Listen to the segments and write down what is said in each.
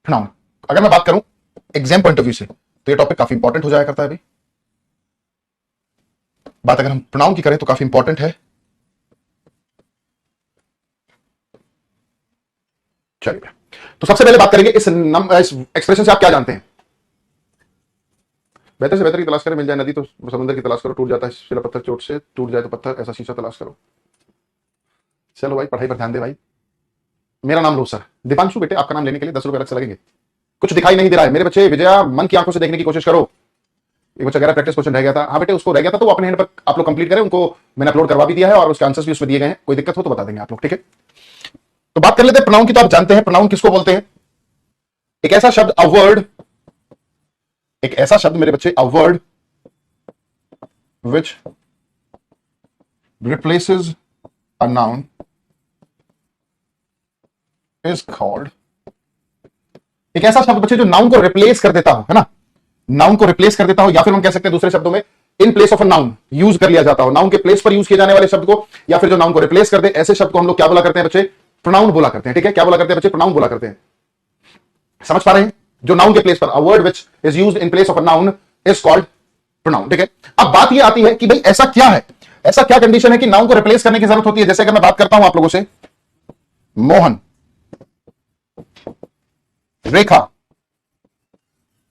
Pronoun. अगर मैं बात करूं एग्जाम पॉइंट ऑफ व्यू से तो ये टॉपिक काफी इंपॉर्टेंट हो जाया करता है। अभी बात अगर हम प्रोनाउन की करें तो काफी इंपॉर्टेंट है। चलिए, तो सबसे पहले बात करेंगे इस एक्सप्रेशन से आप क्या जानते हैं। बेहतर से बेहतर की तलाश करें, मिल जाए नदी तो समंदर की तलाश करो, टूट जाता है शिला पत्थर चोट से, टूट जाए तो पत्थर, ऐसा शीशा तलाश करो। चलो भाई, पढ़ाई पर ध्यान दे भाई। मेरा नाम लो सर। दीपांशु बेटे, आपका नाम लेने के लिए 10 रुपए अलग से लगेंगे। कुछ दिखाई नहीं दे रहा है मेरे बच्चे। विजया, मन की आंखों से देखने की कोशिश करो। एक बच्चा कह रहा है प्रैक्टिस क्वेश्चन रह गया था। हाँ बेटे, उसको रह गया था तो वो अपने हैंड पर आप लोग कंप्लीट करें। उनको मैंने अपलोड करवा भी दिया है और उसके आंसर्स भी उसमें दिए गए हैं। कोई दिक्कत हो तो बता देंगे आप लोग, ठीक है। तो बात कर लेते हैं प्रोनाउन की। तो आप जानते हैं प्रोनाउन किसको बोलते हैं। एक ऐसा शब्द, अ वर्ड, एक ऐसा शब्द मेरे बच्चे, a word which replaces a noun is called, एक ऐसा शब्द बच्चे जो नाउन को रिप्लेस कर देता हो, है ना, नाउन को रिप्लेस कर देता हो, या फिर हम कह सकते हैं दूसरे शब्दों में in place of a noun use कर लिया जाता हो। नाउन के प्लेस पर यूज किए जाने वाले शब्द को, या फिर जो नाउन को रिप्लेस कर दे, ऐसे शब्द को हम लोग क्या बोला करते हैं बच्चे, प्रोनाउन बोला करते हैं। ठीक है, क्या बोला करते हैं बच्चे, प्रोनाउन बोला करते हैं। समझ पा रहे हैं, जो नाउन के प्लेस पर, a word which is used in place of a noun is called pronoun. ठीक है, अब बात यह आती है कि भाई ऐसा क्या है, ऐसा क्या कंडीशन है कि नाउन को रिप्लेस करने की जरूरत होती है। जैसे अगर मैं बात करता हूं आप लोगों से, मोहन, रेखा,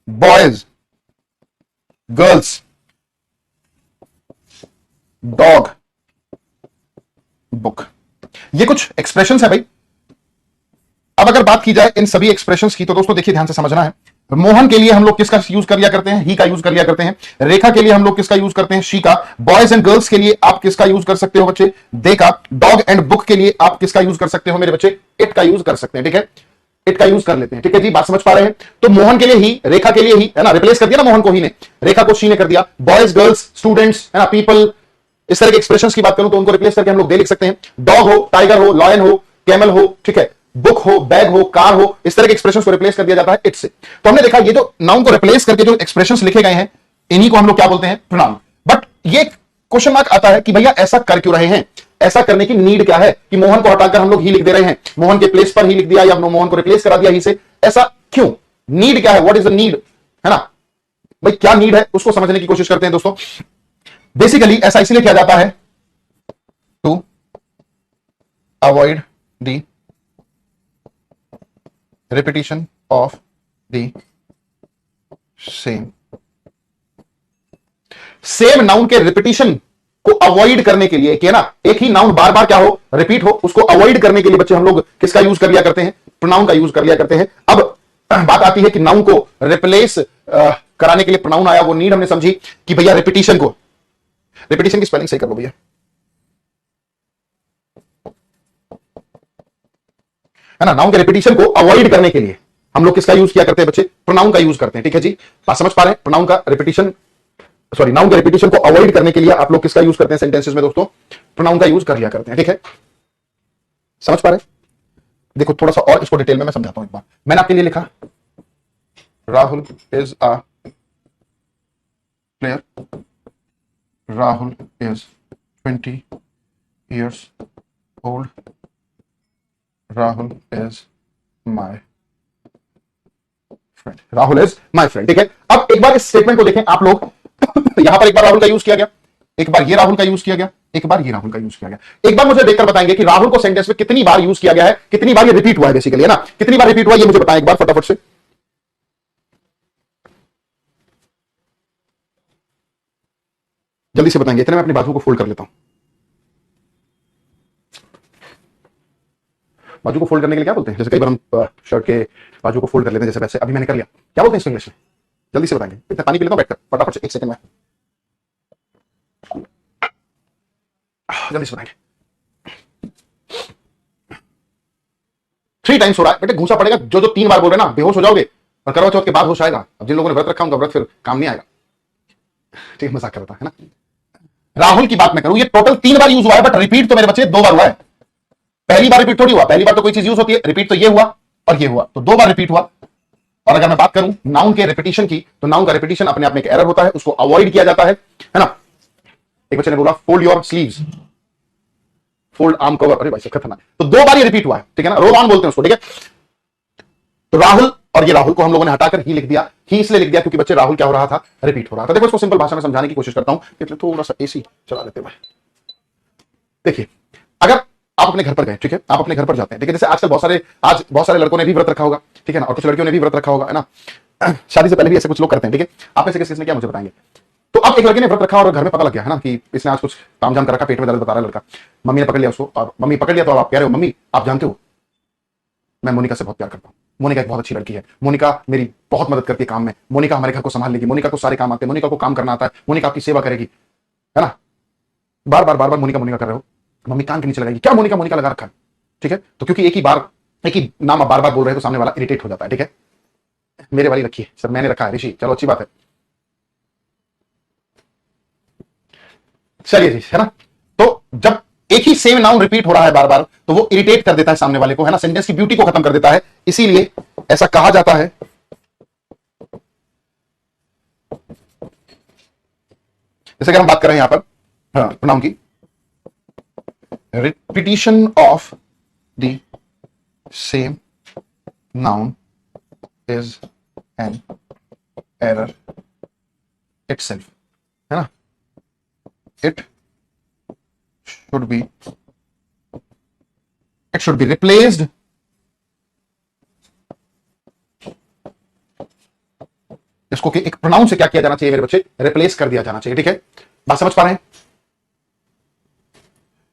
बॉयज, गर्ल्स, डॉग, बुक, ये कुछ एक्सप्रेशंस है भाई। अब अगर बात की जाए इन सभी एक्सप्रेशंस की तो दोस्तों देखिए, ध्यान से समझना है। मोहन के लिए हम लोग किसका यूज कर लिया करते हैं, ही का यूज कर लिया करते हैं। रेखा के लिए हम लोग किसका यूज करते हैं, शी का। बॉयज एंड गर्ल्स के लिए आप किसका यूज कर सकते हो बच्चे, दे का। डॉग एंड बुक के लिए आप किसका यूज कर सकते हो मेरे बच्चे, इट का यूज कर सकते हैं। ठीक है, इट का यूज कर लेते हैं। ठीक है जी, बात समझ पा रहे हैं। तो मोहन के लिए ही, रेखा के लिए ही, है ना, रिप्लेस कर दिया ना मोहन को ही ने, रेखा को शी ने कर दिया। बॉयज, गर्ल्स, स्टूडेंट्स, है ना, पीपल, इस तरह के एक्सप्रेशंस की बात करूं तो उनको रिप्लेस करके हम लोग दे लिख सकते हैं। डॉग हो, टाइगर हो, लॉयन हो, कैमल हो, ठीक है, बुक हो, बैग हो, कार हो, इस तरह के एक्सप्रेशंस को रिप्लेस कर दिया जाता है इट से। तो हमने देखा ये जो नाउन को रिप्लेस करके जो एक्सप्रेशंस लिखे गए हैं, इन्हीं को हम लोग क्या बोलते हैं, प्रोनाउन। बट ये क्वेश्चन मार्क आता है कि भैया ऐसा कर क्यों रहे हैं, ऐसा करने की नीड क्या है कि मोहन को हटाकर हम लोग ही लिख दे रहे हैं, मोहन के प्लेस पर ही लिख दिया, या मोहन को रिप्लेस करा दिया ही से, ऐसा क्यों, नीड क्या है, व्हाट इज द नीड, है ना भाई, क्या नीड है, उसको समझने की कोशिश करते हैं दोस्तों। बेसिकली ऐसा इसलिए किया जाता है to avoid the repetition of the same noun के रिपीटिशन को अवॉइड करने के लिए, कि ना एक ही नाउन बार बार क्या हो, रिपीट हो, उसको अवॉइड करने के लिए बच्चे हम लोग किसका यूज कर लिया करते हैं, प्रोनाउन का यूज कर लिया करते हैं। अब बात आती है कि नाउन को रिप्लेस कराने के लिए प्रोनाउन आया, वो नीड हमने समझी कि भैया रिपीटिशन को, रिपीटिशन की स्पेलिंग सही कर लो भैया, है ना, नाउन के रिपीटिशन को अवॉइड करने के लिए हम लोग किसका यूज किया करते हैं बच्चे, प्रोनाउन का यूज करते हैं। ठीक है जी, बात समझ पा रहे हैं। प्रोनाउन का रिपीटिशन, सॉरी, नाउन के रिपीटिशन को अवॉइड करने के लिए आप लोग किसका यूज करते हैं सेंटेंसेस में दोस्तों, प्रोनाउन का यूज कर लिया करते हैं। ठीक है, समझ पा रहे हैं। देखो थोड़ा सा और इसको डिटेल में मैं समझाता हूं एक बार। मैंने आपके लिए लिखा, Rahul is a player, Rahul is 20 years old, Rahul is my friend, Rahul is my friend. ठीक है, अब एक बार इस स्टेटमेंट को देखें आप लोग। यहां पर एक बार राहुल का यूज किया गया, एक बार ये राहुल का यूज किया गया, एक बार ये राहुल का यूज किया गया। एक बार मुझे देखकर बताएंगे कि राहुल को सेंटेंस में कितनी बार यूज किया गया है, कितनी बार ये रिपीट हुआ है बेसिकली, है ना, कितनी बार रिपीट हुआ है ये मुझे बताएं एक बार फटाफट से। जल्दी से बताएंगे, इतने मैं अपनी बाजू को फोल्ड कर लेता हूं। बाजू को फोल्ड करने के लिए क्या बोलते हैं, जैसे कई बार हम शर्ट के बाजू को फोल्ड कर लेते हैं, जैसे वैसे अभी मैंने कर लिया, क्या बोलते हैं इसको इंग्लिश में, जल्दी से बताएंगे। इतना पानी पी लेता हूं बैठकर फटाफट से, एक सेकंड में, जल्दी से बताएंगे। 3 टाइम्स हो रहा है बेटे, घूसा पड़ेगा, जो 3 बार बोल रहे ना बेहोश हो जाओगे, और करवा चौथ के बाद होश आएगा। अब जिन लोगों ने व्रत रखा उनका व्रत फिर काम नहीं आएगा। ठीक, मजाक कर रहा था, है ना। राहुल की बात मैं करूं, ये टोटल 3 बार यूज हुआ है, बट रिपीट तो मेरे बच्चे 2 बार हुआ है। पहली बार रिपीट थोड़ी हुआ, पहली बार तो कोई चीज यूज होती है, रिपीट तो ये हुआ और ये हुआ, तो 2 बार रिपीट हुआ। और अगर मैं बात करूं नाउन के रिपीटिशन की, तो नाउन का रिपीटिशन अपने आप में एक एरर होता है, उसको अवॉइड किया जाता है ना। एक बच्चे ने बोला fold your sleeves, fold arm cover, अरे भाई खतरनाक, तो 2 बार ये रिपीट हुआ है। ठीक है ना, रोल ऑन बोलते हैं उसको। ठीक है, तो राहुल और ये राहुल को हम लोगों ने हटाकर ही लिख दिया। ही इसलिए लिख दिया क्योंकि बच्चे राहुल क्या हो रहा था, रिपीट हो रहा था। देखो इसको सिंपल भाषा में समझाने की कोशिश करता हूं, इसलिए थोड़ा सा एसी चला लेते हैं। देखिए अगर आप अपने घर पर गए, ठीक है, आप अपने घर पर जाते हैं, ठीक है, जैसे आजकल आज बहुत सारे लड़कों ने भी व्रत रखा होगा, ठीक है ना, और कुछ लड़कियों ने भी व्रत रखा होगा, है ना, शादी से पहले भी ऐसे कुछ लोग करते हैं, ठीक है। आप में से किसने क्या मुझे बताएंगे। तो अब एक लड़के ने व्रत रखा और घर में पता लग गया है ना कि इसने आज कुछ काम जाम कर रखा, पेट में दर्द बता रहा है लड़का, मम्मी ने पकड़ लिया उसको, और मम्मी पकड़ लिया तो आप कह रहे हो मम्मी आप जानते हो मैं मोनिका से बहुत प्यार करता हूं, मोनिका एक बहुत अच्छी लड़की है, मोनिका मेरी बहुत मदद करती है काम में, मोनिका हमारे घर को संभाल लेगी, मोनिका को सारे काम आते हैं, मोनिका को काम करना आता है, मोनिका आपकी सेवा करेगी, है ना। बार बार मोनिका मोनिका कर रहे हो, मम्मी कान के नीचे लगाएगी, क्या मोनिका मोनिका लगा रखा है, ठीक है। तो क्योंकि एक ही नाम आप बार बार बोल रहे हैं तो सामने वाला इरिटेट हो जाता है, ठीक है। मेरे वाली रखी है सर, मैंने रखा है ऋषि, चलो अच्छी बात है, चलिए जी, है ना। तो जब एक ही सेम नाउन रिपीट हो रहा है बार बार तो वो इरिटेट कर देता है सामने वाले को, है ना, सेंटेंस की ब्यूटी को खत्म कर देता है, इसीलिए ऐसा कहा जाता है। जैसे कि हम बात कर रहे हैं यहां पर प्रोनाउन की, repetition of the same noun is an error itself, है ना। it should be replaced इसको कि एक प्रोनाउन से क्या किया जाना चाहिए मेरे बच्चे, रिप्लेस कर दिया जाना चाहिए, ठीक है। बात समझ पा रहे हैं।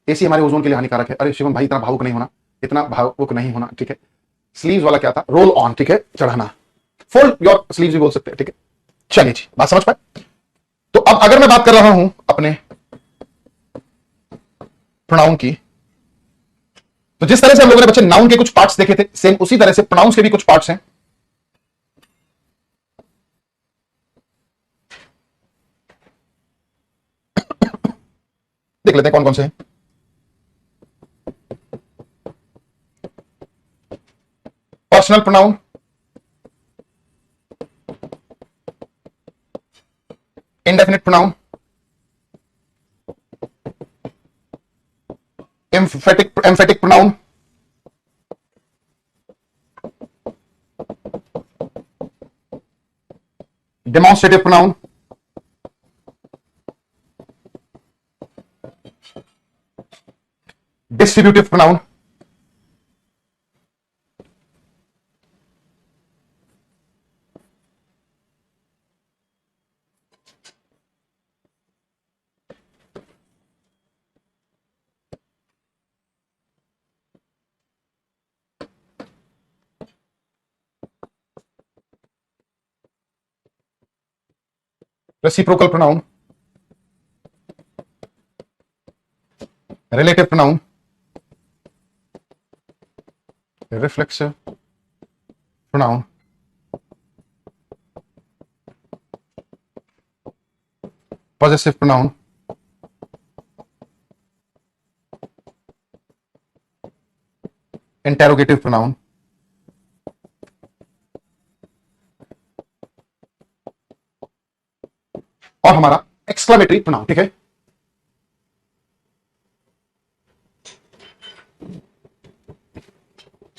एसी हमारे ओजोन के लिए हानिकारक है। अरे शिवम भाई इतना भावुक नहीं होना, इतना भावुक नहीं होना, ठीक है। स्लीव्स वाला क्या था, रोल ऑन, ठीक है, चढ़ाना, फोल्ड योर स्लीव्स भी बोल सकते हैं, ठीक है। चलिए जी, बात समझ पाए। तो अब अगर मैं बात कर रहा हूं अपने प्रोनाउन की, तो जिस तरह से हम लोगों ने बच्चे नाउन के कुछ पार्ट्स देखे थे, सेम उसी तरह से प्रोनाउंस के भी कुछ पार्ट्स हैं। देख लेते हैं कौन कौन से हैं। Personal pronoun, indefinite pronoun, emphatic pronoun, demonstrative pronoun, distributive pronoun, reciprocal pronoun, relative pronoun, reflexive pronoun, possessive pronoun, interrogative pronoun, और हमारा एक्सक्लेमेटरी प्रोनाउन, ठीक है।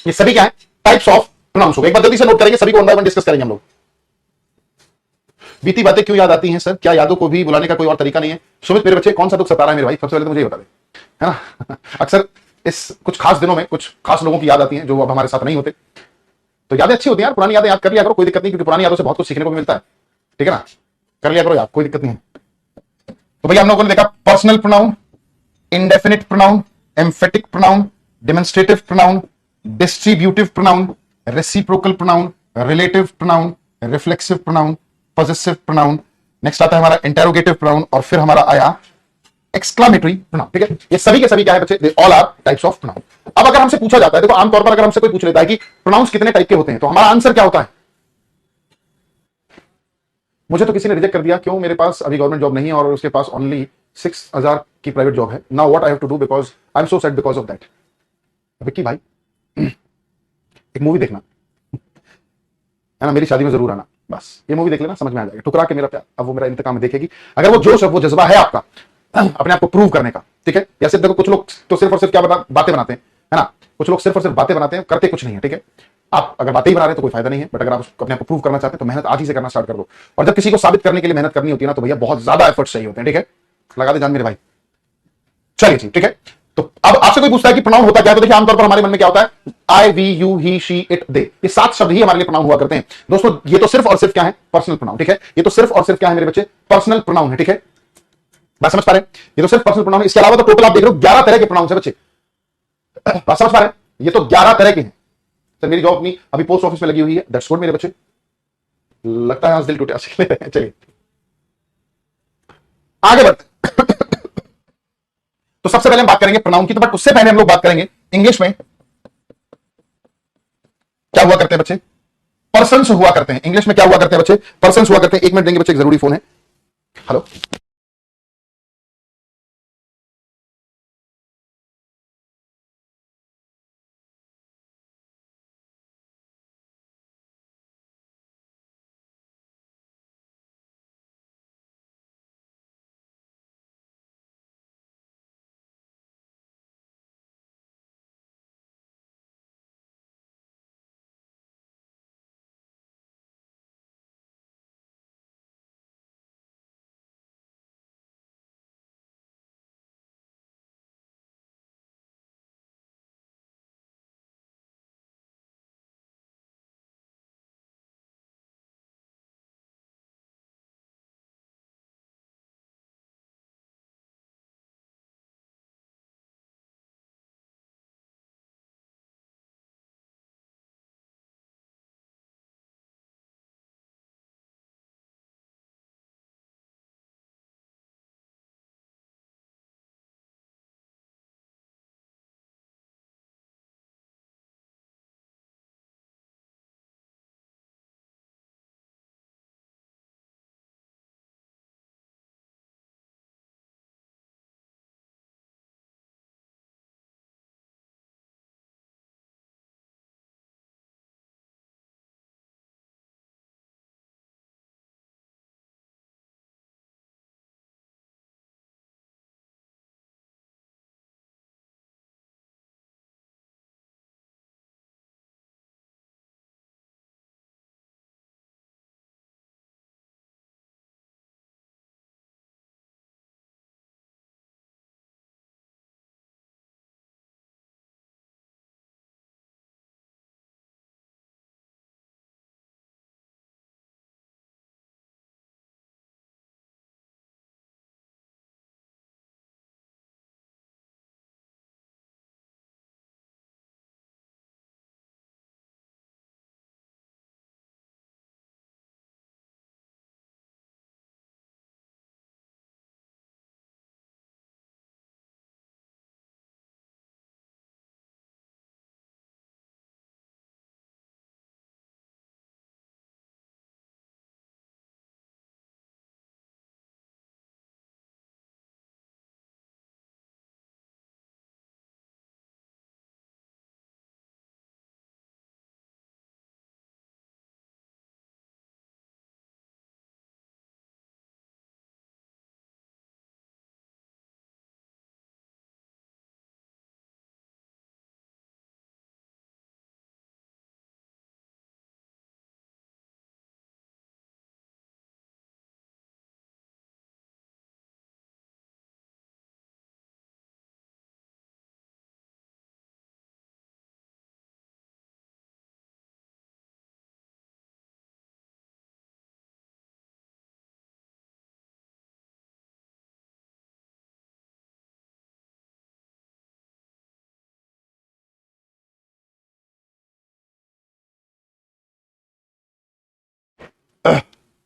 ये सभी क्या है, टाइप्स ऑफ प्रोनाउंस हो गए। एक बार जल्दी से नोट करेंगे, सभी को वन बाय वन डिस्कस करेंगे हम लोग। बीती बातें क्यों याद आती हैं सर, क्या यादों को भी बुलाने का कोई और तरीका नहीं है। सुमित मेरे बच्चे कौन सा दुख सता रहा है मेरे भाई, सबसे पहले तो मुझे ये बता दे, है ना। अक्सर इस कुछ खास दिनों में कुछ खास लोगों की याद आती है जो अब हमारे साथ नहीं होते, तो यादें अच्छी होती हैं यार, पुरानी यादें याद कर लिया करो, कोई दिक्कत नहीं, क्योंकि पुरानी यादों से बहुत कुछ सीखने को भी मिलता है, ठीक है ना, कर लिया करो याद, कोई दिक्कत नहीं है। तो भैया हम लोगों ने देखा personal pronoun, indefinite pronoun, emphatic pronoun, demonstrative pronoun, distributive pronoun, reciprocal pronoun, relative pronoun, reflexive pronoun, possessive pronoun, next आता है हमारा इंटेरोगेटिव प्रोनाउन, और फिर हमारा आया एक्सक्लेमेटरी प्रोनाउन, ठीक है। ये सभी के सभी क्या है बच्चे, they all are types of pronoun. अब अगर हमसे पूछा जाता है, देखो आमतौर पर अगर हमसे कोई पूछ लेता है कि प्रोनाउंस कितने टाइप के होते हैं, तो हमारा आंसर क्या होता है। मुझे तो किसी ने रिजेक्ट कर दिया, क्यों, मेरे पास अभी गवर्नमेंट जॉब नहीं है और उसके पास ओनली 6,000 की प्राइवेट जॉब है। Now what I have to do, because I am so sad because of that. Vicky भाई एक मूवी देखना, है ना, मेरी शादी में जरूर आना, बस ये मूवी देख लेना, समझ में आ जाएगा, ठुकरा के मेरा प्यार, अब वो मेरा इंतकाम देखेगी। अगर वो जोश, वो जज्बा है आपका अपने आप को प्रूव करने का, ठीक है। या सिर्फ देखो कुछ लोग तो सिर्फ और सिर्फ क्या बातें बनाते हैं, है ना, कुछ लोग सिर्फ और सिर्फ बातें बनाते हैं, करते कुछ नहीं है, ठीक है। आप अगर बातें ही बना रहे हैं तो कोई फायदा नहीं है, बट अगर आप अपने आप को प्रूव करना चाहते हैं तो मेहनत आज ही से करना स्टार्ट कर दो। और जब किसी को साबित करने के लिए मेहनत करनी होती है ना, तो भैया बहुत ज्यादा एफर्ट्स चाहिए होते हैं। ठीक है, लगा दे जान मेरे भाई। चलिए जी, ठीक है। तो अब आपसे कोई पूछता है कि प्रोनाउन होता क्या है, तो देखिए आमतौर पर हमारे मन में क्या होता है, I, we, you, he, she, it, they, ये 7 शब्द ही हमारे लिए प्रोनाउन हुआ करते हैं दोस्तों। ये तो सिर्फ और सिर्फ क्या है, पर्सनल प्रोनाउन। ठीक है, ये तो सिर्फ और सिर्फ क्या है मेरे बच्चे, पर्सनल प्रोनाउन है। ठीक है, बात समझ पा रहे हैं, ये तो सिर्फ पर्सनल प्रोनाउन है। इसके अलावा तो टोटल आप देख रहे हो 11 तरह के प्रोनाउन है बच्चे। बात समझ पा रहे हैं, ये तो 11 तरह के हैं। सर मेरी जॉब अपनी अभी पोस्ट ऑफिस में लगी हुई है, दैट्स गुड मेरे बच्चे। लगता है आज दिल टूटा। चलिए आगे बढ़ते। तो सबसे पहले हम बात करेंगे प्रोनाउन की, तो बट उससे पहले हम लोग बात करेंगे इंग्लिश में क्या हुआ करते हैं बच्चे, पर्सन्स हुआ करते हैं। इंग्लिश में क्या हुआ करते हैं बच्चे, पर्सन्स हुआ करते हैं। 1 मिनट देंगे बच्चे, एक जरूरी फोन है। हेलो,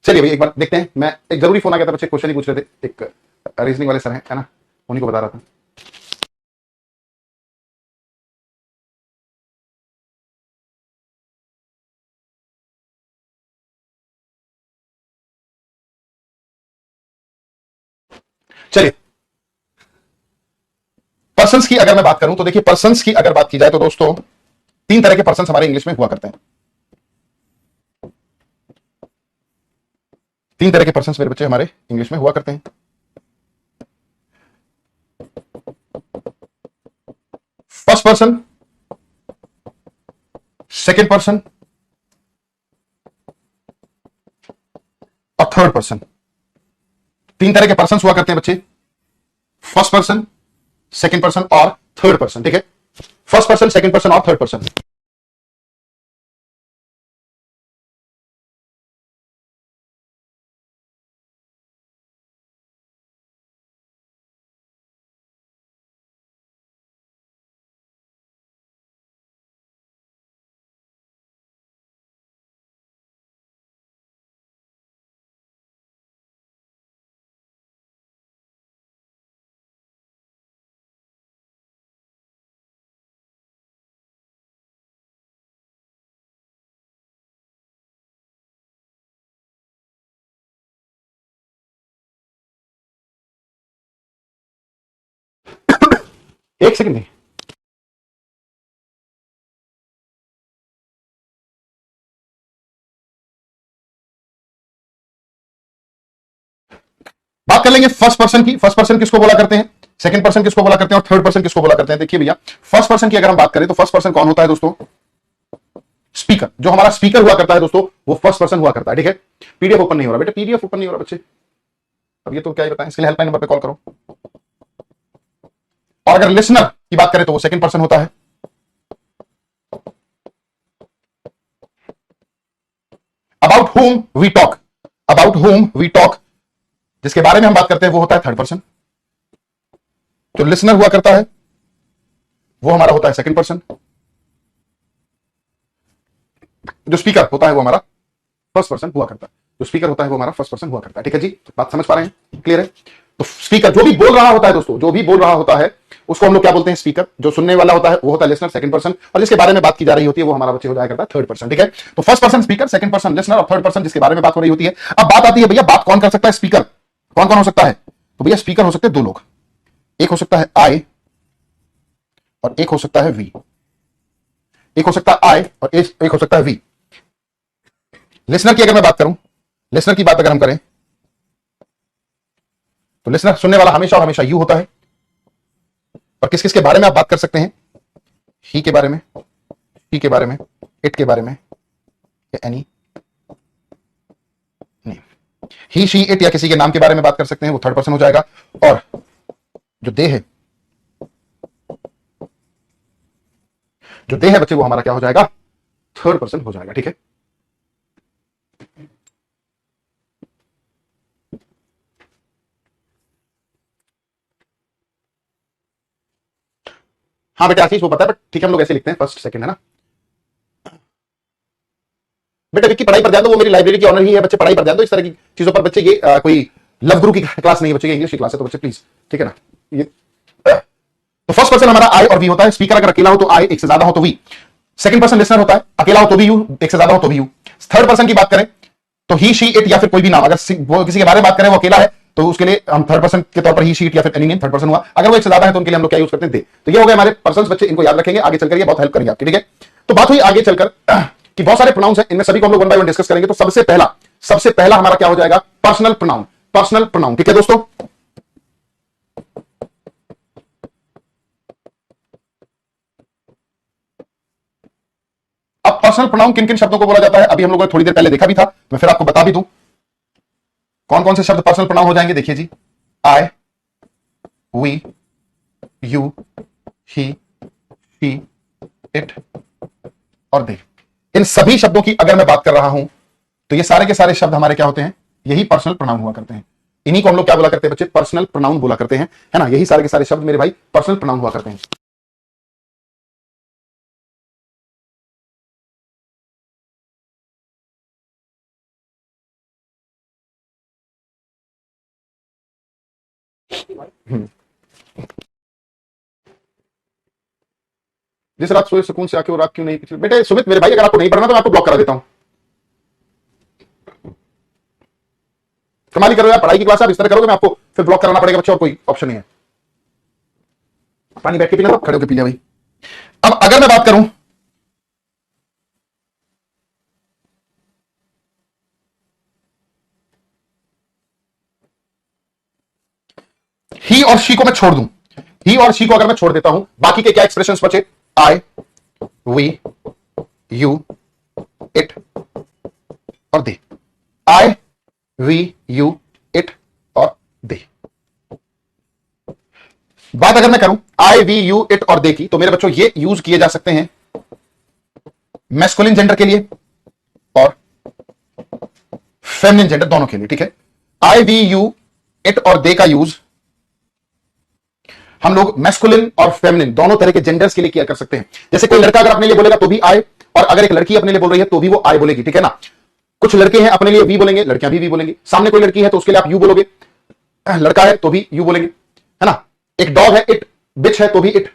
चलिए भाई एक बार देखते हैं। मैं एक जरूरी फोन आ गया था बच्चे, क्वेश्चन ही पूछ रहे थे, एक रीजनिंग वाले सर हैं, है ना, उन्हीं को बता रहा था। चलिए पर्सन्स की अगर मैं बात करूं तो देखिए, पर्सन्स की अगर बात की जाए तो दोस्तों 3 तरह के पर्सन्स हमारे इंग्लिश में हुआ करते हैं। 3 तरह के पर्सन्स मेरे बच्चे हमारे इंग्लिश में हुआ करते हैं। फर्स्ट पर्सन सेकेंड पर्सन और थर्ड पर्सन। तीन तरह के पर्सन हुआ करते हैं बच्चे, फर्स्ट पर्सन, सेकेंड पर्सन और थर्ड पर्सन। ठीक है, फर्स्ट पर्सन, सेकेंड पर्सन और थर्ड पर्सन। एक सेकंड में बात कर लेंगे फर्स्ट पर्सन की। फर्स्ट पर्सन किसको बोला करते हैं, सेकंड पर्सन किसको बोला करते हैं और थर्ड पर्सन किसको बोला करते हैं। देखिए भैया, फर्स्ट पर्सन की अगर हम बात करें तो फर्स्ट पर्सन कौन होता है दोस्तों, स्पीकर। जो हमारा स्पीकर हुआ करता है दोस्तों, वो फर्स्ट पर्सन हुआ करता है। ठीक है, पीडीएफ ओपन नहीं हो रहा बेटा, पीडीएफ ओपन नहीं हो रहा बच्चे। अब ये तो क्या ही बताएं, इसके लिए हेल्पलाइन नंबर पे कॉल करो। और अगर लिसनर की बात करें तो वो सेकंड पर्सन होता है। About whom we talk, about whom we talk, जिसके बारे में हम बात करते हैं वो होता है थर्ड पर्सन। जो लिसनर हुआ करता है वो हमारा होता है सेकंड पर्सन। जो स्पीकर होता है वो हमारा फर्स्ट पर्सन हुआ करता है। जो स्पीकर होता है वो हमारा फर्स्ट पर्सन हुआ करता है। ठीक है जी, बात समझ पा रहे हैं, क्लियर है। तो स्पीकर जो भी बोल रहा होता है दोस्तों, जो भी बोल रहा होता है उसको हम लोग क्या बोलते हैं, स्पीकर। जो सुनने वाला होता है वो होता है लिसनर, सेकंड पर्सन। और जिसके बारे में बात की जा रही होती है वो हमारा बच्चे हो जाया करता है थर्ड पर्सन। ठीक है, तो first person speaker, second person listener और थर्ड पर्सन जिसके बारे में बात हो रही होती है। अब बात आती है भैया, बात कौन कर सकता है, स्पीकर कौन कौन हो सकता है। तो भैया स्पीकर हो सकते हैं दो लोग, एक हो सकता है आई और एक हो सकता है वी। एक हो सकता है आई और एक हो सकता है वी। लिसनर की अगर मैं बात करूं, लिसनर की बात अगर हम करें तो लिसनर सुनने वाला हमेशा और हमेशा यू होता है। और किस किस के बारे में आप बात कर सकते हैं, ही के बारे में, शी के बारे में, इट के बारे में, या एनी नहीं, ही शी इट या किसी के नाम के बारे में बात कर सकते हैं, वो थर्ड पर्सन हो जाएगा। और जो दे है, जो दे है बच्चे, वो हमारा क्या हो जाएगा, थर्ड पर्सन हो जाएगा। ठीक है, हाँ बेटा आशीष वो पता है, बट ठीक है हम लोग ऐसे लिखते हैं, फर्स्ट सेकंड है ना। बेटा विक्की पढ़ाई पर ध्यान दो, वो मेरी लाइब्रेरी की ऑनर ही है, बच्चे पढ़ाई पर ध्यान दो। इस तरह की चीजों पर बच्चे, ये कोई लव गुरु की क्लास नहीं है बच्चे, ये इंग्लिश की क्लास है, तो बच्चे प्लीज, ठीक है ना। ये तो फर्स्ट पर्सन हमारा आई और वी होता है। स्पीकर अगर अकेला हो तो आई, एक से ज्यादा हो तो वी। सेकंड पर्सन लिसनर होता है, अकेला हो तो भी यू, एक से ज्यादा हो तो भी यू। थर्ड पर्सन की बात करें तो ही शी इट या फिर कोई भी नाम, अगर वो किसी के बारे में बात करें वो अकेला है तो उसके लिए हम थर्ड पर्सन के तौर पर ही शी इट या फिर एनी नेम थर्ड पर्सन हुआ। अगर वो एक से ज्यादा है तो उनके लिए हम लोग क्या यूज करते हैं, दे। तो ये हो गए हमारे पर्सन्स बच्चे, इनको याद रखेंगे, आगे चलकर ये बहुत हेल्प करेंगे आपकी। ठीक है, तो बात हुई आगे चलकर कि बहुत सारे प्रोनाउंस हैं, इनमें सभी को हम लोग वन बाय वन डिस्कस करेंगे। तो सबसे पहला हमारा क्या हो जाएगा, पर्सनल प्रोनाउन। पर्सनल प्रोनाउन, ठीक है दोस्तों। अब पर्सनल प्रोनाउन किन किन शब्दों को बोला जाता है, अभी हम लोगों ने थोड़ी देर पहले देखा भी था, मैं फिर आपको बता भी दूं कौन कौन से शब्द पर्सनल प्रोनाउन हो जाएंगे। देखिए जी, I, we, you, he, she, it और दे। इन सभी शब्दों की अगर मैं बात कर रहा हूं तो ये सारे के सारे शब्द हमारे क्या होते हैं, यही पर्सनल प्रोनाउन हुआ करते हैं। इन्हीं को हम लोग क्या बोला करते हैं बच्चे, पर्सनल प्रोनाउन बोला करते हैं, है ना। यही सारे के सारे शब्द मेरे भाई पर्सनल प्रोनाउन हुआ करते हैं। जिस रात सोए सुकून से आके वो रात क्यों नहीं पिछली। बेटे सुमित मेरे भाई, अगर आपको नहीं पढ़ना तो मैं आपको ब्लॉक करा देता हूं। कमाली करो यार, पढ़ाई की क्लास आप इस तरह करोगे मैं आपको फिर ब्लॉक कराना पड़ेगा बच्चे, और कोई ऑप्शन नहीं है। पानी बैठ के पीना, खड़े होकर पी लिया भाई। अब अगर मैं बात करूं ही और शी को मैं छोड़ दूं, ही और शी को अगर मैं छोड़ देता हूं, बाकी के क्या एक्सप्रेशंस बचे, आई, वी, यू, इट और दे। आई, वी, यू, इट और दे। बात अगर मैं करूं आई, वी, यू, इट और दे की, तो मेरे बच्चों ये यूज किए जा सकते हैं मैस्कुलिन जेंडर के लिए और फेमिनिन जेंडर दोनों के लिए। ठीक है, आई, वी, यू, इट और दे का यूज हम लोग मैस्कुलिन और फेमिनिन दोनों तरह के जेंडर्स के लिए किया कर सकते हैं। जैसे कोई लड़का अगर अपने लिए बोलेगा तो भी आई, और अगर एक लड़की अपने लिए बोल रही है तो भी वो आई बोलेगी। ठीक है ना, कुछ लड़के हैं अपने लिए वी बोलेंगे, लड़कियां भी बोलेंगी। सामने कोई लड़की है तो उसके लिए आप यू बोलोगे, लड़का है तो भी यू बोलेंगे, है ना। एक डॉग है इट, बिच है तो भी इट।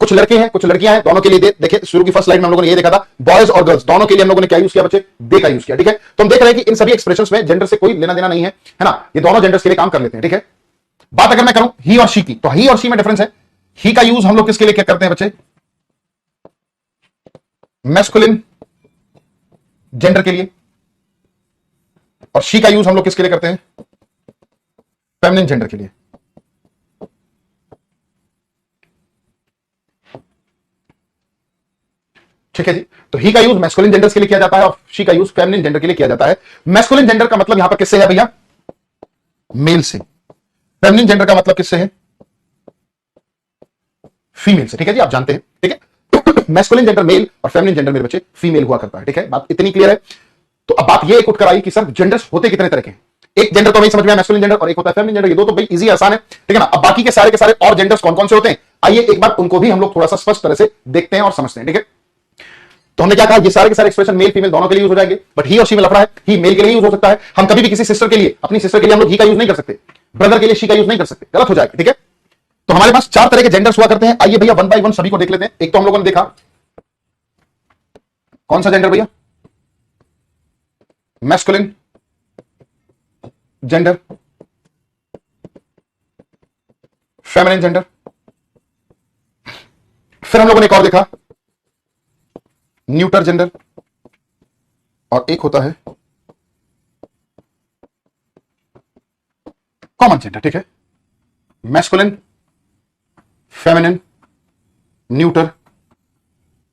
कुछ लड़के हैं कुछ लड़कियां हैं, दोनों के लिए देखिए शुरू की फर्स्ट स्लाइड में हम लोगों ने ये देखा था, बॉयज और गर्ल्स दोनों के लिए हम लोगों ने क्या यूज किया बच्चे, दे का यूज किया। ठीक है, तो हम देख रहे हैं कि इन सभी एक्सप्रेशंस में जेंडर से कोई लेना देना नहीं है ना, ये दोनों जेंडर्स के लिए काम कर लेते हैं। ठीक है, बात अगर मैं करूं ही और शी की, तो ही और शी में डिफरेंस है। ही का यूज हम लोग किसके लिए क्या करते हैं बच्चे, मैस्कुलिन जेंडर के लिए, और शी का यूज हम लोग किसके लिए करते हैं, फेमिनिन जेंडर के लिए। ठीक है जी, तो ही का यूज मैस्कुलिन जेंडर्स के लिए किया जाता है और शी का यूज फेमिनिन जेंडर के लिए किया जाता है। मैस्कुलिन जेंडर का मतलब यहां पर किससे है भैया, मेल से। फेमिनिन जेंडर का मतलब किससे है, फीमेल से। ठीक है जी, आप जानते हैं। ठीक है, मैस्कुलिन जेंडर मेल और फेमिनिन जेंडर मेरे बच्चे फीमेल हुआ करता है। ठीक है, बात इतनी क्लियर है। तो अब बात ये एक उठ कर आई कि सर जेंडर्स होते कितने तरह के हैं। एक जेंडर तो नहीं समझ में आया, मैस्कुलिन जेंडर, और एक होता है फेमिनिन जेंडर। ये दो तो भाई इजी आसान है। ठीक है ना, अब बाकी के सारे और जेंडर्स कौन कौन से होते हैं, आइए एक बार उनको भी हम लोग थोड़ा सा स्पष्ट तरह से देखते हैं और समझते हैं। ठीक है, तो हमने क्या कहा, ये सारे के सारे एक्सप्रेशन मेल फीमेल दोनों के लिए यूज हो जाएंगे, बट ही और शी में लफड़ा है, ही मेल के लिए यूज हो सकता है। हम कभी भी किसी सिस्टर के लिए, अपनी सिस्टर के लिए हम लोग ही का यूज नहीं कर सकते, ब्रदर के लिए शी का यूज नहीं कर सकते, गलत हो जाएगा। ठीक है, तो हमारे पास चार तरह के जेंडर्स हुआ करते हैं। आइए भैया वन बाय वन सभी को देख लेते हैं। एक तो हम लोगों ने देखा, कौन सा जेंडर भैया, मैस्कुलिन जेंडर, फेमिनिन जेंडर। फिर हम लोगों ने एक और देखा, न्यूटर जेंडर, और एक होता है कॉमन जेंडर। ठीक है, मैस्कुलिन, फेमिनिन, न्यूटर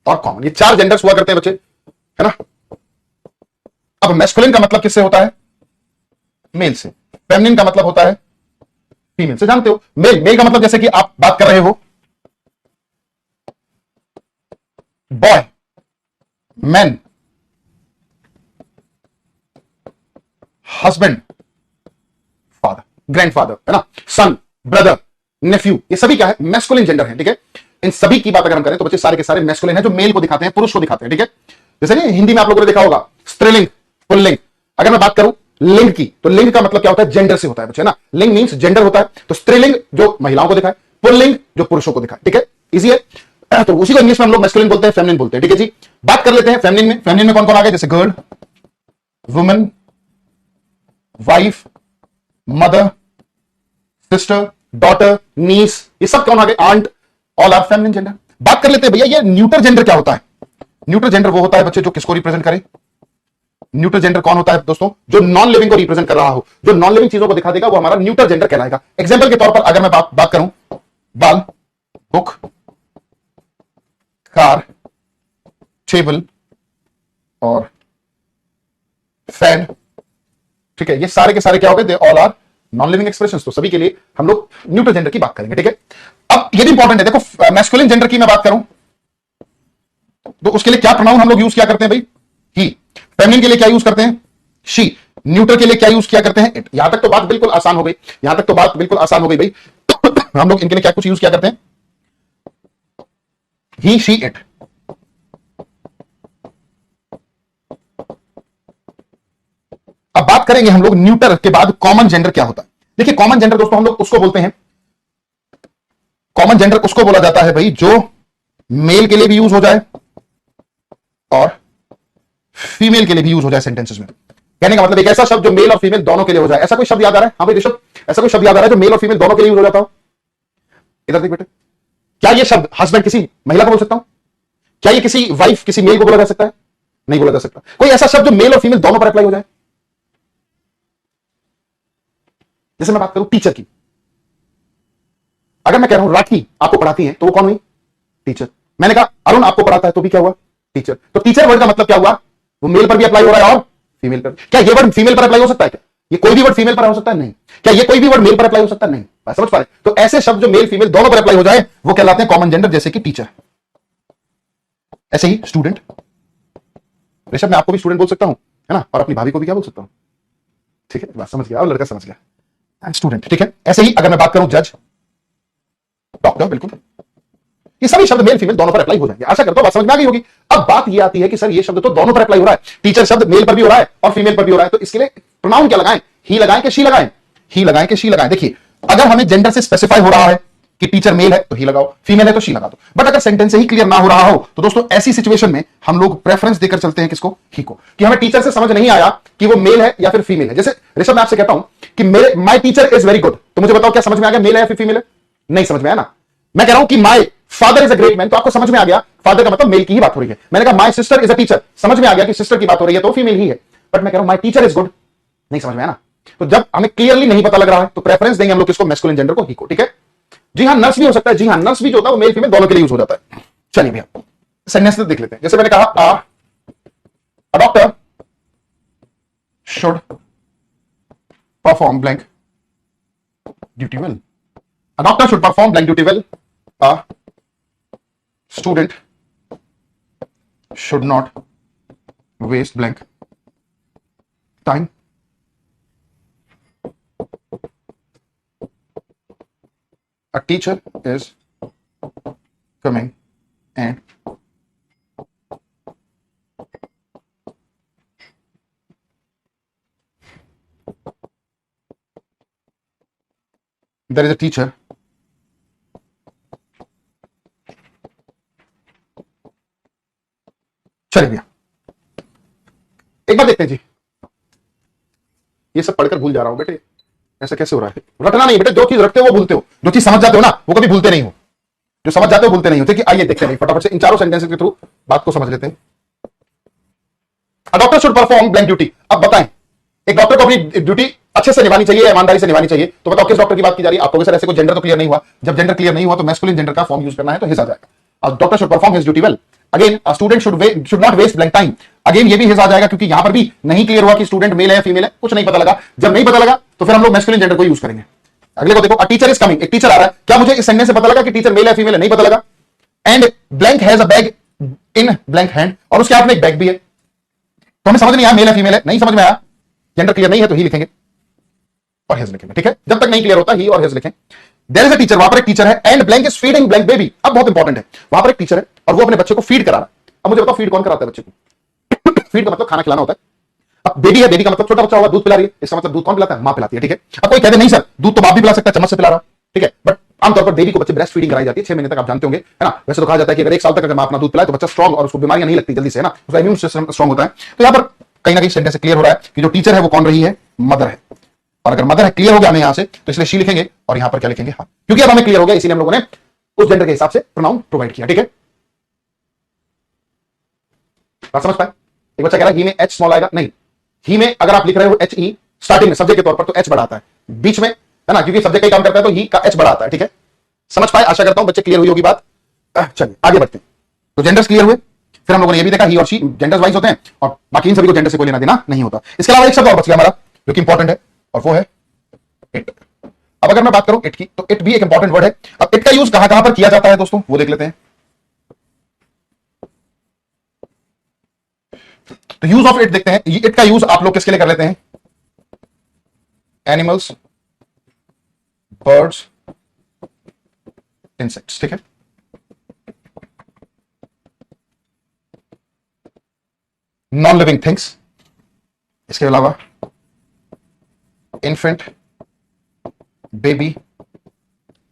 और कॉमन, ये चार जेंडर्स हुआ करते हैं बच्चे, है ना। अब मैस्कुलिन का मतलब किससे होता है, मेल से। फेमिनिन का मतलब होता है फीमेल से। जानते हो मेल का मतलब, जैसे कि आप बात कर रहे हो boy, man, husband, father, grandfather, है ना, सन, ब्रदर, नेफ्यू, ये सभी क्या है, मैस्कुलिन जेंडर है। ठीक है, इन सभी की बात अगर हम करें तो बच्चे सारे के सारे मैस्कुलिन है, जो मेल को दिखाते हैं, पुरुष को दिखाते हैं। ठीक है, जैसे नहीं हिंदी में आप लोगों ने देखा होगा स्त्रीलिंग, पुल्लिंग। अगर मैं बात करूं लिंग की, तो लिंग का मतलब क्या होता है, जेंडर से होता है बच्चे ना। लिंग मींस जेंडर होता है, तो स्त्रीलिंग जो महिलाओं को दिखाए, पुल्लिंग जो पुरुषों को दिखाए। ठीक है, इजी है। तो उसी को इंग्लिश में हम लोग मैस्कुलिन बोलते हैं, फेमिनिन बोलते हैं। ठीक है जी, बात कर लेते हैं फेमिनिन में। फेमिनिन में कौन कौन आ गए, जैसे girl, woman, wife, mother, sister, daughter, niece, ये सब कौन आ गए, aunt, all are feminine gender. बात कर लेते हैं भैया ये न्यूटर जेंडर क्या होता है। न्यूटर जेंडर वो होता है बच्चे जो किसको रिप्रेजेंट करे, न्यूटर जेंडर कौन होता है दोस्तों, जो नॉन लिविंग को रिप्रेजेंट कर रहा हो, जो नॉन लिविंग चीजों को दिखा देगा, वो हमारा न्यूटर जेंडर कहलाएगा। एग्जांपल के तौर पर अगर मैं बात करूं, बॉल, बुक, कार, टेबल और फैन। ठीक है, ये सारे के सारे क्या हो गए, they all are non living expressions. तो सभी के लिए हम लोग न्यूट्रल जेंडर की बात करेंगे। ठीक है, अब ये भी इंपॉर्टेंट है, देखो मैस्कुलिन जेंडर की मैं बात करूं तो उसके लिए क्या प्रोनाउन हम लोग यूज किया करते हैं भाई, ही। फेमिनिन के लिए क्या यूज करते हैं, शी। न्यूट्रल के लिए क्या यूज किया करते हैं, इट। यहां तक तो बात बिल्कुल आसान हो गई, यहां तक तो बात बिल्कुल आसान हो गई भाई। हम लोग इनके लिए क्या कुछ यूज किया करते हैं, ही, शी, इट। अब बात करेंगे हम लोग न्यूटर के बाद कॉमन जेंडर क्या होता है। देखिए कॉमन जेंडर दोस्तों हम लोग उसको बोलते हैं, कॉमन जेंडर उसको बोला जाता है भाई जो मेल के लिए भी यूज हो जाए और फीमेल के लिए भी यूज हो जाए सेंटेंसेस में। कहने का मतलब एक ऐसा शब्द जो मेल और फीमेल दोनों के लिए हो जाए। ऐसा कोई शब्द याद आ रहा है, हाँ भाई ऋषभ, ऐसा कोई शब्द याद आ रहा है जो मेल और फीमेल दोनों के लिए यूज हो जाता हो, इधर देख बेटे। क्या ये शब्द हस्बैंड किसी महिला को बोल सकता हूं, क्या ये किसी वाइफ किसी मेल को बोला जा सकता है, नहीं बोला जा सकता। कोई ऐसा शब्द जो मेल और फीमेल दोनों पर अप्लाई हो जाए। जैसे मैं बात करूं टीचर की, अगर मैं कह रहा हूं राखी आपको पढ़ाती है तो वो कौन हुई, टीचर। मैंने कहा अरुण आपको पढ़ाता है तो भी क्या हुआ, टीचर। तो टीचर वर्ड का मतलब क्या हुआ, वो मेल पर भी अप्लाई हो रहा है और फीमेल पर। क्या ये वर्ड फीमेल पर अप्लाई हो सकता है? क्या ये कोई भी वर्ड फीमेल पर हो सकता है? नहीं। क्या ये कोई भी वर्ड मेल पर अप्लाई हो सकता है? नहीं। बात समझ पा रहे? तो ऐसे शब्द जो मेल फीमेल दोनों पर अप्लाई हो जाए वो कहलाते हैं कॉमन जेंडर, जैसे कि टीचर। ऐसे ही स्टूडेंट, ऋषभ मैं आपको भी स्टूडेंट बोल सकता हूं, है ना, और अपनी भाभी को भी क्या बोल सकता हूं, ठीक है, बात समझ गया, और लड़का समझ गया, स्टूडेंट, ठीक है। ऐसे ही अगर मैं बात करूं जज, डॉक्टर, बिल्कुल, ये सभी शब्द मेल फीमेल दोनों पर अप्लाई हो जाएंगे। आशा करता हूं बात समझ में आ गई होगी। अब बात ये आती है कि सर ये शब्द तो दोनों पर अप्लाई हो रहा है, टीचर शब्द मेल पर भी हो रहा है और फीमेल पर भी हो रहा है, तो इसके लिए प्रोनाउन क्या लगाएं? ही लगाएं कि शी लगाएं? ही लगाएं कि शी लगाएं? देखिए, अगर हमें जेंडर से स्पेसिफाई हो रहा है कि टीचर मेल है तो ही लगाओ, फीमेल है तो शी लगा दो। बट अगर सेंटेंस ही क्लियर ना हो रहा हो तो दोस्तों ऐसी सिचुएशन में हम लोग प्रेफरेंस देकर चलते हैं किसको? ही को। कि हमें टीचर से समझ नहीं आया कि वो मेल है या फिर फीमेल है। जैसे ऋषभ मैं आपसे कहता हूं कि मेरे my teacher is very good, तो मुझे बताओ क्या समझ में आ गया, मेल है या फिर फीमेल है? नहीं समझ में आया ना। मैं कह रहा हूं कि my father is a great man, तो आपको समझ में आ गया फादर का मतलब मेल की ही बात हो रही है। मैंने कहा my sister is a teacher, समझ में आ गया कि सिस्टर की बात हो रही है तो फीमेल ही है। बट मैं कह रहा हूं माय टीचर इज गुड, नहीं समझ में आया ना। तो जब हमें क्लियरली नहीं पता लग रहा है तो प्रेफरेंस देंगे हम लोग किसको? मैस्कुलिन जेंडर को, ही को, ठीक है। जी हाँ, नर्स भी हो सकता है, जी हाँ, नर्स भी जो होता है वो मेल फीमेल दोनों के लिए यूज हो जाता है। चलिए भैया सेंटेंस देख लेते हैं। जैसे मैंने कहा a doctor should perform blank duty well, a doctor should perform blank duty well, a student should not waste blank time, a teacher is coming and there is a teacher चलिए भैया एक बार देखते हैं जी, ये सब पढ़कर भूल जा रहा हूं बेटे, ऐसा कैसे हो रहा है? रटना नहीं बेटे, जो चीज रखते हो वो भूलते हो, जो चीज समझ जाते हो ना वो कभी भूलते नहीं हो, जो समझ जाते हो भूलते नहीं हो। ठीक है, आइए देखते हैं फटाफट से इन चारों सेंटेंसेस के थ्रू बात को समझ लेते हैं। A doctor should perform blank duty. अब बताएं एक डॉक्टर को अपनी ड्यूटी अच्छे से निभानी चाहिए, ईमानदारी से निभानी चाहिए, तो बताओ किस डॉक्टर की बात की जा रही है? आपको सर ऐसे कोई जेंडर तो क्लियर नहीं हुआ। जब जेंडर क्लियर नहीं हुआ तो मैस्कुलिन जेंडर का फॉर्म यूज करना है तो हिज आ जाएगा। Doctor should perform his duty well. Again student should not waste blank time. Again ये भी हिज आ जाएगा क्योंकि यहां पर भी नहीं क्लियर हुआ कि स्टूडेंट मेल है या फीमेल है, कुछ नहीं पता लगा। जब नहीं पता लगा तो फिर हम लोग मैस्कुलिन जेंडर को यूज करेंगे। अगले को देखो, अ टीचर इज कमिंग, एक टीचर आ रहा है। क्या मुझे इस सेंटेंस से पता लगा कि टीचर मेल है फीमेल है? नहीं पता लगा। And blank has a bag in blank hand, और उसके हाथ में एक बैग भी है। तो हमें समझ नहीं आया मेल है फीमेल है, नहीं समझ में आया, जेंडर क्लियर नहीं है तो ही लिखेंगे और हिज लिखेंगे। ठीक है, जब तक नहीं क्लियर होता ही और हिज लिखें। देयर इज अ टीचर, वहां पर एक टीचर है, and blank is feeding blank baby. अब बहुत इंपॉर्टेंट है, वहां पर एक टीचर है और वो अपने बच्चे को फीड करा रहा है। अब मुझे बताओ फीड कौन कराता है बच्चे को? फीड का मतलब खाना खिलाना होता है। अब बेबी है, बेबी का मतलब छोटा बच्चा होगा, दूध पिला रही है, इसका मतलब दूध कौन पिलाता है? मां पिलाती है। ठीक है, अब कोई कहते नहीं सर दूध तो बाप भी पिला सकता है, चम्मच से पिला रहा। ठीक है, बट आमतौर पर बेबी को बच्चे ब्रेस्ट फीडिंग कराई जाती है 6 महीने तक, आप जानते होंगे, है ना। वैसे तो कहा जाता है कि अगर 1 साल तक अगर मां अपना दूध पिलाए तो बच्चा स्ट्रॉन्ग और उसको बीमारियां नहीं लगती जल्दी से, है ना, उसका इम्यून सिस्टम स्ट्रॉन्ग होता है। तो यहां पर कहीं ना कहीं सेंटेंस से क्लियर हो रहा है कि जो टीचर है वो कौन रही है? मदर है। और अगर मदर है, क्लियर हो गया हमें यहां से, तो इसलिए शी लिखेंगे और यहां पर क्या लिखेंगे? हाँ, क्योंकि अब हमें क्लियर हो गया, इसीलिए हम लोगों ने उस जेंडर के हिसाब से प्रोनाउन प्रोवाइड किया। ठीक है, बात समझ पाए? एक बच्चा कह रहा है ही में एच स्मॉल आएगा, नहीं, ही में अगर आप लिख रहे हो एच ई स्टार्टिंग में सब्जेक्ट के तौर पर तो एच बड़ा आता है, बीच में, है ना, क्योंकि सब्जेक्ट का काम करता है तो ही का एच बड़ा आता है। ठीक है, समझ पाए? आशा करता हूं बच्चे क्लियर हुई होगी बात। चलिए आगे बढ़ते हैं। तो जेंडर्स क्लियर हुए, फिर हम लोगों ने ये भी देखा ही और शी जेंडर्स वाइज होते हैं और बाकी इन सभी को जेंडर से कोई लेना देना नहीं होता। इसके अलावा एक शब्द और बच गया हमारा जो कि इंपॉर्टेंट है और वो है इट। अब अगर मैं बात करूं इट की, तो इट भी एक इंपॉर्टेंट वर्ड है। अब इट का यूज कहां कहां पर किया जाता है दोस्तों वो देख लेते हैं। तो यूज ऑफ इट देखते हैं। इट का यूज आप लोग किसके लिए कर लेते हैं? Animals, birds, insects. ठीक है, नॉन लिविंग थिंग्स, इसके अलावा इन्फेंट, बेबी,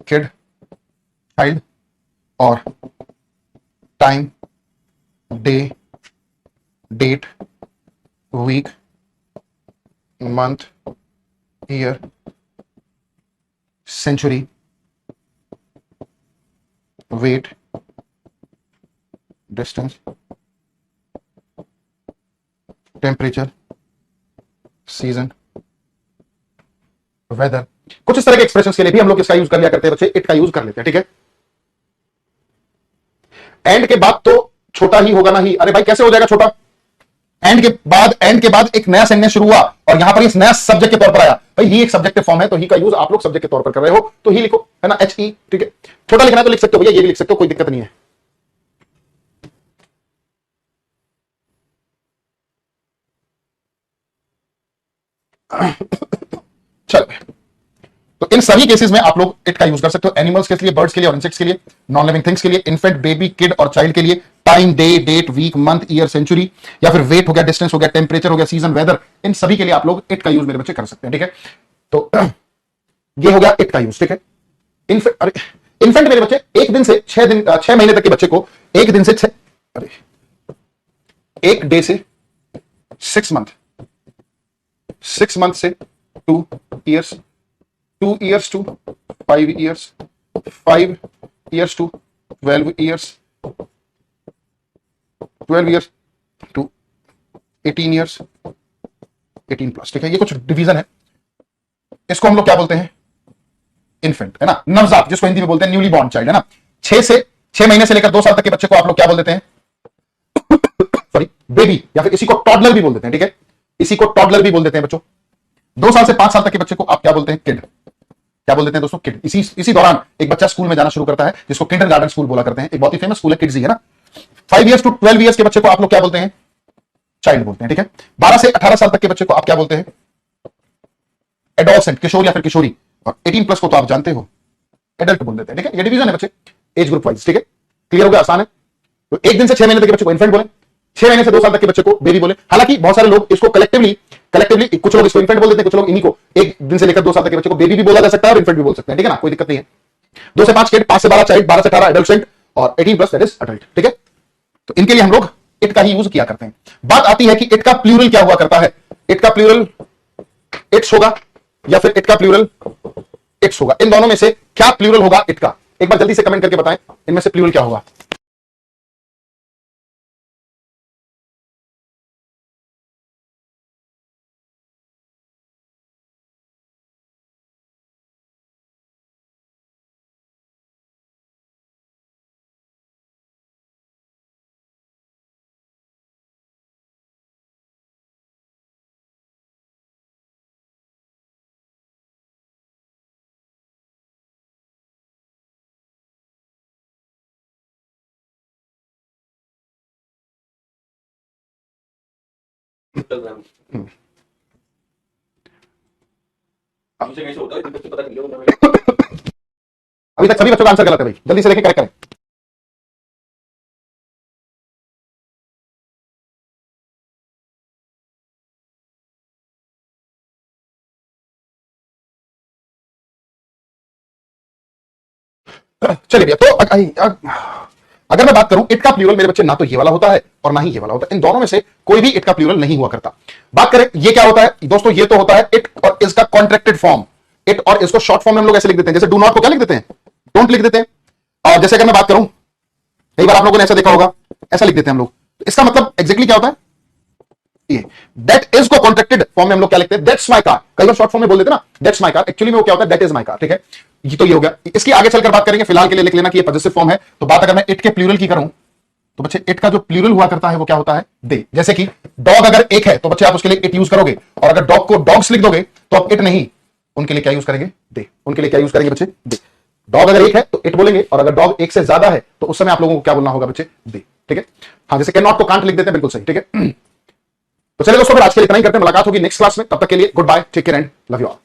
किड, चाइल्ड और time, day, date, week, month, year, century, weight, distance, temperature, season, weather. कुछ इस तरह के एक्सप्रेशंस के लिए भी हम लोग इसका यूज कर लिया करते हैं बच्चे, इट का यूज कर लेते हैं। ठीक है, एंड के बाद तो छोटा ही होगा ना ही। अरे भाई कैसे हो जाएगा छोटा? एंड के बाद एक नया सेंटेंस शुरू हुआ और यहां पर इस नया सब्जेक्ट के तौर पर आया। भाई ही एक सब्जेक्टिव फॉर्म है, तो ही का यूज आप लोग सब्जेक्ट के तौर पर कर रहे हो, तो ही लिखो, है ना, एच ई। ठीक है, छोटा लिखना है तो लिख सकते हो भैया, ये भी लिख सकते हो, कोई दिक्कत नहीं है। चलो, तो इन सभी केसेस में आप लोग इट का यूज कर सकते हो। एनिमल्स के लिए, बर्ड्स के लिए और इंसेक्ट्स के लिए, नॉन लिविंग थिंग्स के लिए, इन्फेंट, बेबी, किड और चाइल्ड के लिए, time, day, date, week, month, year, century, या फिर वेट हो गया, डिस्टेंस हो गया, टेम्परेचर हो गया, सीजन, वेदर, इन सभी के लिए आप लोग इट का यूज मेरे बच्चे कर सकते हैं। ठीक है, तो ये हो गया इट का यूज। ठीक है, इन्फेंट मेरे बच्चे 1 दिन से 6 महीने तक के बच्चे को 1 दिन से 1 डे से 6 मंथ, 6 मंथ से 2 years, 2 years to 5 years, 5 years to 12 years, 12 years to 18 years, 18 plus. ठीक है, ये कुछ डिवीजन है, इसको हम लोग क्या बोलते हैं? इन्फेंट, है ना, नवजात, जिसको हिंदी में बोलते हैं न्यूली बॉर्न चाइल्ड, है ना। 6 महीने से लेकर 2 साल तक के बच्चे को आप लोग क्या बोल देते हैं? सॉरी, बेबी, या फिर इसी को टॉडलर भी बोल देते हैं। ठीक है, इसी को टॉडलर भी बोल देते हैं बच्चों। 2 साल से 5 साल तक के बच्चे को आप क्या बोलते हैं? किड। क्या बोल देते हैं दोस्तों? किड। इसी दौरान एक बच्चा स्कूल में जाना शुरू करता है, जिसको किंडरगार्टन स्कूल बोला करते हैं। एक बहुत ही फेमस स्कूल है किड्स, है ना। 5 years to 12 years के बच्चे को आप लोग क्या बोलते हैं? चाइल्ड बोलते हैं। ठीक है, 12 से 18 साल तक के बच्चे को आप क्या बोलते हैं? एडोलसेंट, किशोर या फिर किशोरी। और 18 प्लस को तो आप जानते हो, एडल्ट बोल देते हैं। ठीक है, ये डिवीजन है बच्चे एज ग्रुप वाइज। ठीक है, क्लियर हो गया? आसान है। तो 1 दिन से 6 महीने तक के बच्चे को इन्फेंट बोले, 6 महीने से 2 साल तक के बच्चे को बेबी बोले। हालांकि बहुत सारे लोग इसको कलेक्टिवली कुछ लोग इसको इन्फेंट बोल देते हैं, कुछ लोग इन्हीं को 1 दिन से लेकर 2 साल तक के बच्चे को बेबी भी बोला जा सकता है और इन्फेंट भी बोल सकते हैं। ठीक है ना, कोई दिक्कत नहीं है। 2 से 5 किड, 5 से 12 चाइल्ड, 12 से 18 एडल्ट और 18 प्लस दैट इज अडल्ट। ठीक है, तो इनके लिए हम लोग इट का ही यूज किया करते हैं। बात आती है कि इट का प्लूरल क्या हुआ करता है? इट का प्लूरल इट्स होगा या फिर इट का प्लूरल इट्स होगा। इन दोनों में से क्या प्लूरल होगा इट का? एक बार जल्दी से कमेंट करके बताएं, इनमें से प्लूरल क्या होगा? अभी तक सभी बच्चों का आंसर गलत है भाई, जल्दी से देखें, करेक्ट करें। चलिए भैया, तो अगर मैं बात करूं इट का प्लूरल मेरे बच्चे ना तो ये वाला होता है और ना ही ये वाला होता है। इन दोनों में से कोई भी इट का प्लूरल नहीं हुआ करता। बात करें ये क्या होता है दोस्तों? ये तो होता है इट और इसका कॉन्ट्रैक्टेड फॉर्म। इट और इसको शॉर्ट फॉर्म में हम लोग ऐसे लिख देते हैं, जैसे डू नॉट को क्या लिख देते हैं? डोंट लिख देते हैं। और जैसे अगर मैं बात करूं, कई बार आप लोगों ने ऐसा देखा होगा, ऐसा लिख देते हैं हम लोग। तो इसका मतलब एग्जैक्टली क्या होता है? ये दैट इज को कॉन्ट्रैक्टेड फॉर्म में हम लोग क्या लिखते हैं? That's my car. कई बार शॉर्ट फॉर्म में बोल देते हैं ना दैट्स माय कार, एक्चुअली में वो क्या होता है? That is my car. ठीक है, ये तो ये हो गया। इसकी आगे चलकर बात करेंगे, फिलहाल के लिए लिख लेना कि ये पॉजिटिव फॉर्म है। तो बात अगर मैं इट के प्लूरल की करूं तो बच्चे इट का जो प्लूरल हुआ करता है वो क्या होता है? दे। जैसे कि डॉग अगर एक है तो बच्चे आप उसके लिए इट यूज करोगे, और अगर डॉग को डॉग्स लिख दोगे तो आप इट नहीं, उनके लिए क्या यूज करेंगे? दे। उनके लिए क्या यूज करेंगे बच्चे? दे। डॉग अगर एक है तो इट बोलेंगे, और अगर डॉग एक से ज्यादा है तो उस समय आप लोगों को क्या बोलना होगा बच्चे? दे। ठीक है, हाँ, जैसे कैन नॉट को कांट लिख देते हैं, बिल्कुल सही। ठीक है, तो चलिए दोस्तों, फिर आज के लिए इतना ही करते हैं। मुलाकात होगी नेक्स्ट क्लास में, तब तक के लिए goodbye, take care and love you all.